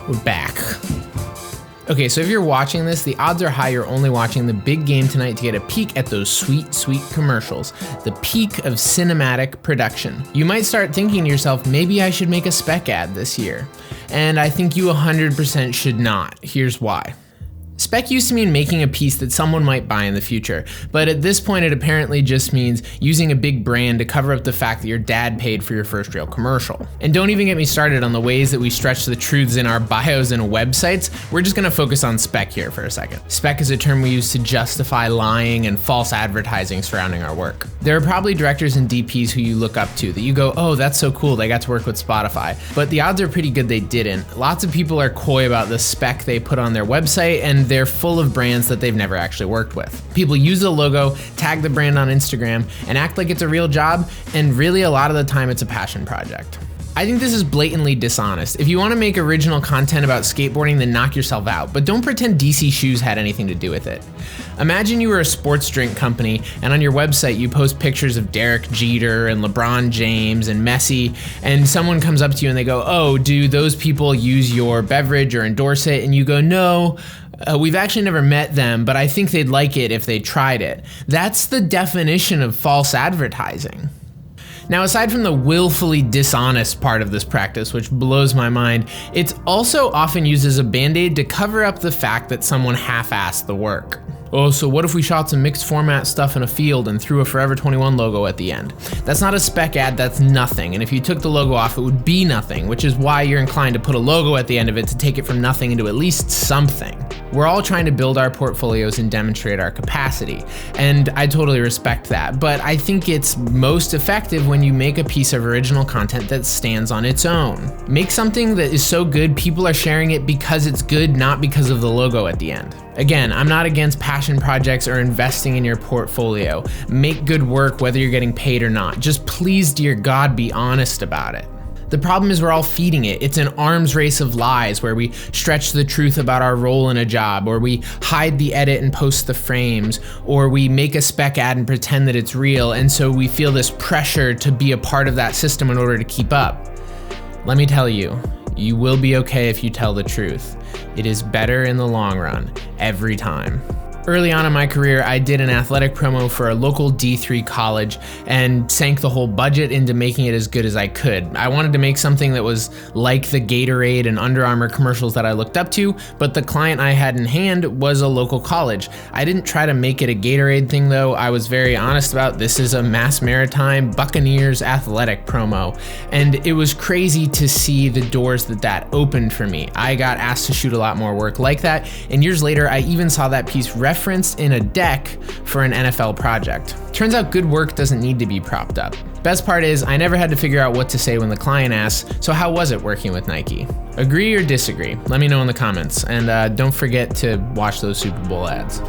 we're back. Okay, so if you're watching this, the odds are high you're only watching the big game tonight to get a peek at those sweet, sweet commercials, the peak of cinematic production. You might start thinking to yourself, maybe I should make a spec ad this year. And I think you 100% should not. Here's why. Spec used to mean making a piece that someone might buy in the future, but at this point it apparently just means using a big brand to cover up the fact that your dad paid for your first real commercial. And don't even get me started on the ways that we stretch the truths in our bios and websites. We're just gonna focus on spec here for a second. Spec is a term we use to justify lying and false advertising surrounding our work. There are probably directors and DPs who you look up to that you go, oh, that's so cool, they got to work with Spotify. But the odds are pretty good they didn't. Lots of people are coy about the spec they put on their website, and they're full of brands that they've never actually worked with. People use the logo, tag the brand on Instagram, and act like it's a real job, and really a lot of the time it's a passion project. I think this is blatantly dishonest. If you want to make original content about skateboarding, then knock yourself out, but don't pretend DC Shoes had anything to do with it. Imagine you were a sports drink company, and on your website you post pictures of Derek Jeter and LeBron James and Messi, and someone comes up to you and they go, oh, do those people use your beverage or endorse it? And you go, no, we've actually never met them, but I think they'd like it if they tried it. That's the definition of false advertising. Now, aside from the willfully dishonest part of this practice, which blows my mind, it's also often used as a band-aid to cover up the fact that someone half-assed the work. Oh, so what if we shot some mixed format stuff in a field and threw a Forever 21 logo at the end? That's not a spec ad, that's nothing. And if you took the logo off, it would be nothing, which is why you're inclined to put a logo at the end of it to take it from nothing into at least something. We're all trying to build our portfolios and demonstrate our capacity, and I totally respect that, but I think it's most effective when you make a piece of original content that stands on its own. Make something that is so good people are sharing it because it's good, not because of the logo at the end. Again, I'm not against passion projects or investing in your portfolio. Make good work whether you're getting paid or not. Just please, dear God, be honest about it. The problem is we're all feeding it. It's an arms race of lies where we stretch the truth about our role in a job, or we hide the edit and post the frames, or we make a spec ad and pretend that it's real, and so we feel this pressure to be a part of that system in order to keep up. Let me tell you, you will be okay if you tell the truth. It is better in the long run, every time. Early on in my career, I did an athletic promo for a local D3 college and sank the whole budget into making it as good as I could. I wanted to make something that was like the Gatorade and Under Armour commercials that I looked up to, but the client I had in hand was a local college. I didn't try to make it a Gatorade thing though. I was very honest about this is a Mass Maritime Buccaneers athletic promo. And it was crazy to see the doors that opened for me. I got asked to shoot a lot more work like that, and years later I even saw that piece referenced in a deck for an NFL project. Turns out good work doesn't need to be propped up. Best part is I never had to figure out what to say when the client asks, so how was it working with Nike? Agree or disagree? Let me know in the comments, and don't forget to watch those Super Bowl ads.